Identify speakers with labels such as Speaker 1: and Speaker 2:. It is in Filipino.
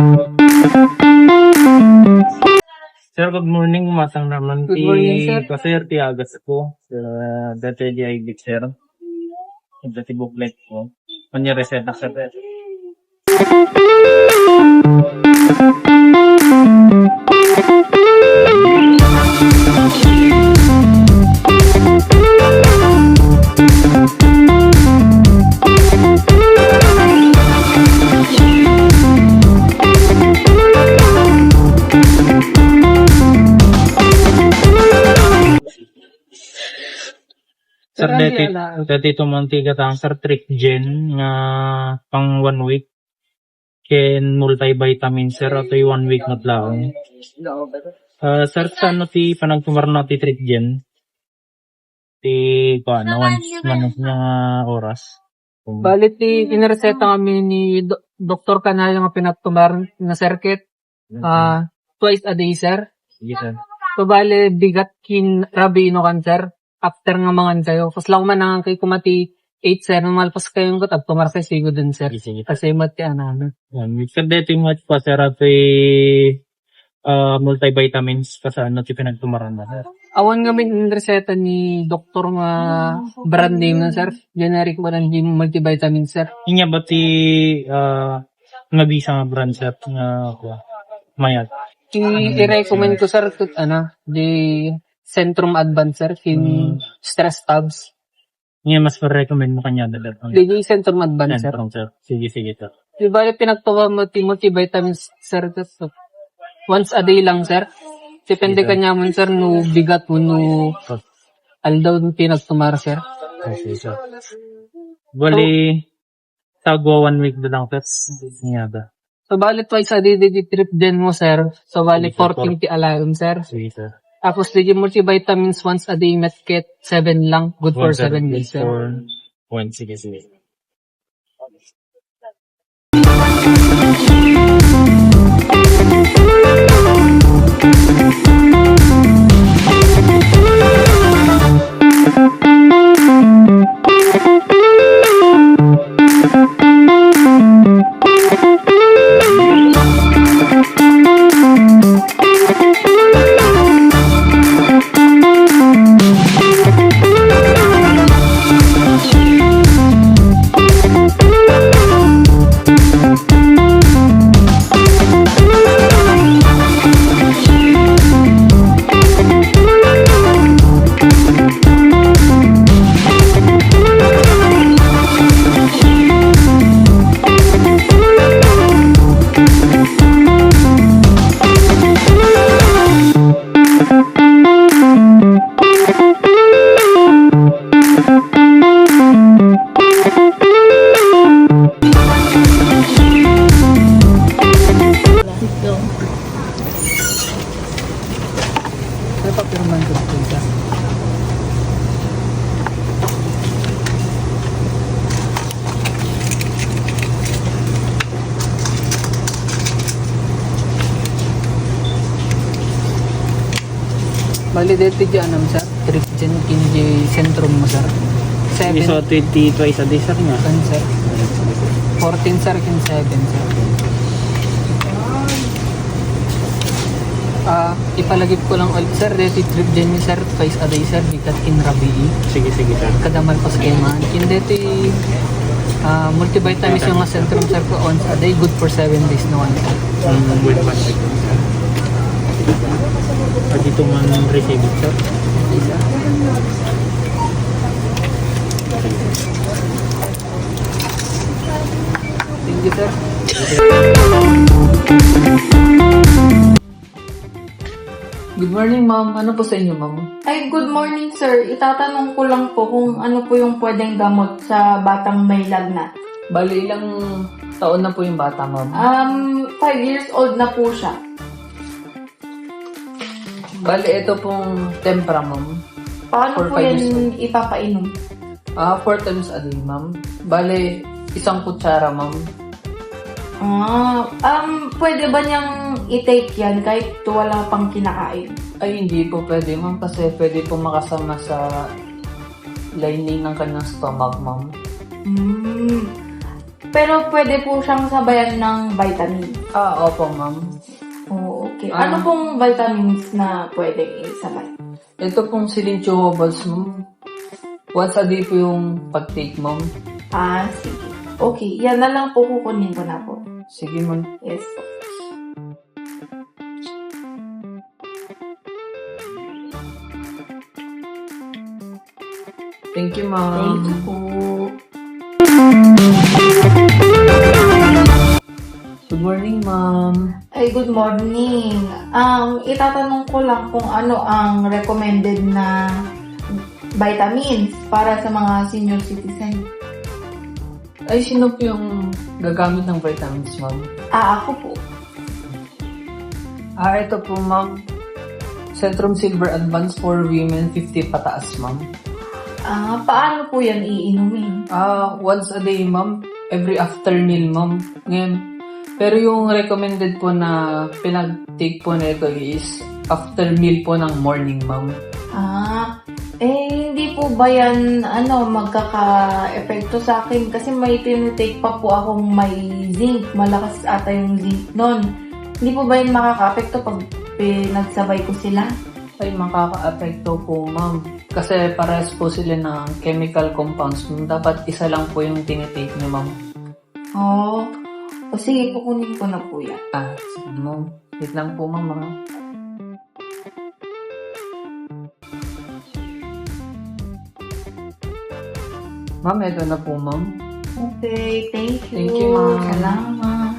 Speaker 1: Sir, good morning. Matang naman
Speaker 2: Good morning, sir.
Speaker 1: Sir, tiagas ko. Dati di ibig, sir. Dati booklet ko. Kanya reseta, sir. Sir, dati tumantiga tang sir trick gen nga pang 1 week. Ken multivitamin, sir. Ito yung 1 week na tlaong. Sir, saan ti panagtumar na ti trick gen? Ti, once manok nga oras.
Speaker 2: Balit inireseta kami ni Dr. Kanaya nga pinagtumar na circuit twice a day, sir.
Speaker 1: Sige, sir.
Speaker 2: So, bali, bigat kin rabino kan, sir. After nga mangan kayo. Pas lang man nga kay kumati 8, sir. Malpas kayong got at tumar sa sigo din, sir.
Speaker 1: Sige, sir.
Speaker 2: Kasi mati ano.
Speaker 1: Sir, dati much pa, sir. Ito multivitamins kasi ano ti pinagtumaran na, sir.
Speaker 2: Awan nga min reseta ni doktor nga brand name na, sir. Generic mo ng multivitamin, sir.
Speaker 1: Inya ba ti nabisa nga brand, sir? Nga mayat.
Speaker 2: I-recommend ko, sir, di Centrum Advance, sir, stress tabs.
Speaker 1: Inya mas ma-recommend mo kanya dalat.
Speaker 2: Di Centrum Advance, sir.
Speaker 1: Centrum, sir. Sige, sir.
Speaker 2: Di ba pinagtuwa mo multivitamins, sir, once a day lang, sir. Depende kanya mo, sir, no bigat mo, no aldaw no pinagtumara, sir.
Speaker 1: Okay, sir. Bali, tagwa 1 week na lang, sir. Inya ba?
Speaker 2: So, bali twice a day, di trip din mo, sir. So, bali 14 ti alarm, sir.
Speaker 1: Sige, sir.
Speaker 2: Tapos, di multivitamins once a day, medkit 7 lang. Good for 7 days, sir.
Speaker 1: Sige.
Speaker 2: Napapirman ko dito, sir. Bali, dito dyan, sir. Trip dyan, kinji Centrum mo, sir. 7.
Speaker 1: So, 20 twice a day, sir nga.
Speaker 2: Kan, sir. 14, sir, kin 7, sir. Ipalagip ko lang ulit, sir. Dito trip dyan sir. Twice a day, sir. Bigat kin rabii.
Speaker 1: Sige, sir.
Speaker 2: Kadamal pa skema. Kin dito multivitamins yung Centrum, sir, ko once a day. Good for 7 days na one, sir.
Speaker 1: With one week, sir. Dito man receive it, sir.
Speaker 2: Isa. Thank you, sir. Good morning, ma'am. Ano po sa inyo, ma'am?
Speaker 3: Ay, good morning, sir. Itatanong ko lang po kung ano po yung pwedeng gamot sa batang may lagnat.
Speaker 2: Bali, ilang taon na po yung bata, ma'am?
Speaker 3: 5 years old na po siya.
Speaker 2: Bali, ito pong tempra, ma'am.
Speaker 3: Paano
Speaker 2: For
Speaker 3: po
Speaker 2: 5 years
Speaker 3: yan ipapainom?
Speaker 2: 4 times a day, ma'am. Bali, isang kutsara, ma'am.
Speaker 3: Pwede ba niyang i-take yan kahit wala pang kinakain?
Speaker 2: Ay, hindi po pwede, ma'am. Kasi pwede po makasama sa lining ng kanyang stomach, ma'am.
Speaker 3: Pero pwede po siyang sabayan ng vitamin.
Speaker 2: Opo, ma'am.
Speaker 3: Oh, okay. Ano pong vitamins na pwedeng isabay?
Speaker 2: Ito pong silinchowables, ma'am. Once a day po yung pag-take, ma'am.
Speaker 3: Sige. Okay, yan na lang po kukunin ko na po.
Speaker 2: Sige, ma'am.
Speaker 3: Yes po.
Speaker 2: Thank you, ma'am.
Speaker 3: Thank you po.
Speaker 2: Good morning, ma'am.
Speaker 3: Ay, good morning. Itatanong ko lang kung ano ang recommended na vitamins para sa mga senior citizen.
Speaker 2: Ay, sino po yung gagamit ng vitamins, ma'am?
Speaker 3: Ako po.
Speaker 2: Ito po, ma'am. Centrum Silver Advance for Women 50 pataas, ma'am.
Speaker 3: Paano po yan iinumin?
Speaker 2: Once a day, ma'am. Every after meal, ma'am. Ngayon, pero yung recommended po na pinag-take po nito is after meal po ng morning, ma'am.
Speaker 3: Hindi po ba yan, magkaka-epekto sa akin? Kasi may tinitake pa po akong may zinc. Malakas ata yung zinc nun. Hindi po ba yan makaka-apekto pag pinagsabay ko sila?
Speaker 2: Ay, makaka-apekto po, ma'am. Kasi parehas po sila ng chemical compounds. Dapat isa lang po yung tinitake niyo, ma'am.
Speaker 3: Sige, kukunin ko na po yan.
Speaker 2: Sige, ma'am. Wait lang po, ma'am. Ma'am, ito na po, ma'am.
Speaker 3: Okay, thank you.
Speaker 2: Thank you, ma'am.
Speaker 3: Salamat.